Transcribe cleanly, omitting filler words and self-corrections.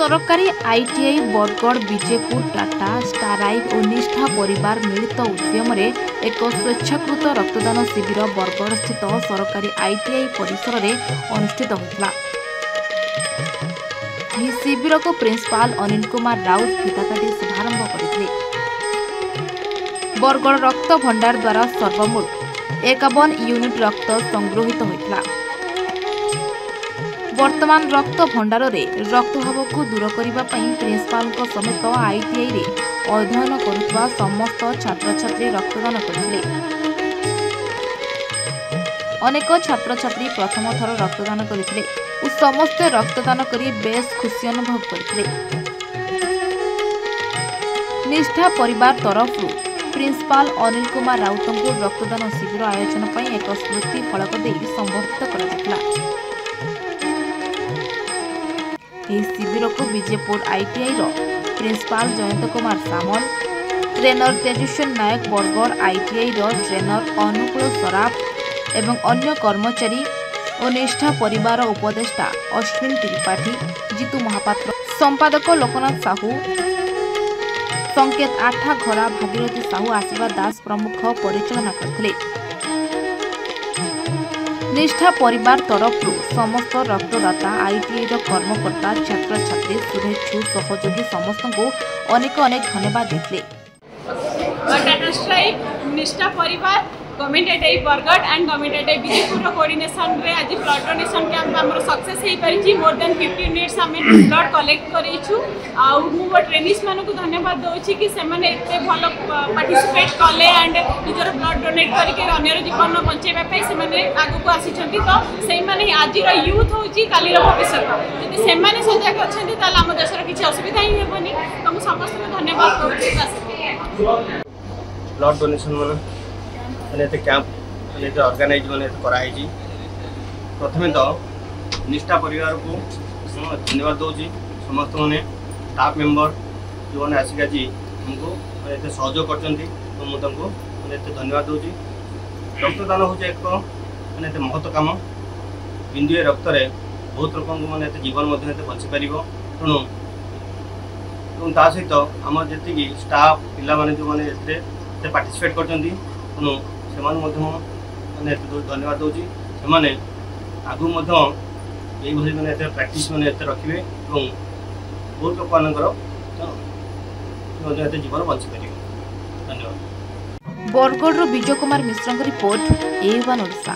सरकारी आईटीआई बरगढ़ विजेपुर टाटा स्टाराइव और निष्ठा परिवार मिलित उद्यम एक स्वेच्छाकृत रक्तदान शिविर बरगढ़ स्थित सरकारी आईटीआई परिसर में अनुष्ठित होता। शिविर को प्रिंसिपाल अनिल कुमार राउत फिता काटी शुभारंभ करते। बरगढ़ रक्त भंडार द्वारा सर्वमोट 51 यूनिट रक्त संग्रहित होता। वर्तमान रक्त भंडार रे रक्तभाव को दूर करने प्रिंसिपाल समेत आईटीआई रे अध्ययन करुवा समस्त छात्र छात्री रक्तदान करथिले। अनेक छात्र छात्री प्रथम थर रक्तदान करथिले और समस्ते रक्तदान करी बेस खुशी अनुभव करथिले। निष्ठा परिवार तरफ प्रिंसिपाल अनिल कुमार राउत को रक्तदान शिविर आयोजन पर एक स्मृति फलक दे संबर्धित कर शिविर को विजेपुर आईटीआई प्रिंसिपाल जयंत कुमार सामल, ट्रेनर तेजस्वन नायक, बरगढ़ आईटीआई ट्रेनर अनुकूल सराफ एवं अन्य कर्मचारी और निष्ठा परिवार उपदेष्टा अश्विन त्रिपाठी, जीतू महापात्र, संपादक लोकनाथ साहू, संकेत आठा घरा, भागीरथी साहू, आशीर्वाद दास प्रमुख परिचालना करथिले। निष्ठा परिवार तरफ समस्त रक्तदाता आईटीआई कर्मकर्ता छात्र छात्री शुभेच्छु सहयोगी समस्त को अनेक अनेक धन्यवाद देते। टाटा स्ट्राइव निष्ठा परिवार government ITI Bargarh and government ITI Bijepur coordination रे आज ब्लड डोनेशन कैंप हमर सक्सेस हे परिची। मोर देन 50 यूनिट्स हम ब्लड कलेक्ट करेछु। आ मु ट्रेनिंग्स मान को धन्यवाद दोछि कि से माने एते भलो पार्टिसिपेट कले एंड निजर ब्लड डोनेट करके अन्यर जीवन बंचेबा पे से माने आगु को आसी छथि। तो सेही माने आज रो यूथ होछि काली रो भविष्य। यदि से माने सजग अछथि ताला हम देश रो किछि असुविधा ही हेबनी। तो मु समस्त को धन्यवाद दोछि। ब्लड डोनेशन मैंने कैंप मैंने ऑर्गेनाइज मैंने कराई। प्रथम तो निष्ठा परिवार को धन्यवाद दूसरी समस्त मैंने स्टाफ मेंबर जो मैंने आसिक आज हमको मैंने सहयोग कर तो मुझे धन्यवाद दूसरी। रक्तदान हूँ एक मैंने महत्व कम। बिंदुए रक्त बहुत लोक मैंने जीवन बची पार। तेणु ता सहित आम जी स्टाफ पिला माने जो मैंने पार्टिसिपेट कर तेणु से मैंने धन्यवाद दूसरी। से आगु मैंने प्राक्ट मैंने रखिए और बहुत लोक जीवन बची पार। धन्यवाद। Bargarh Vijay Kumar Mishra report A1 Odisha.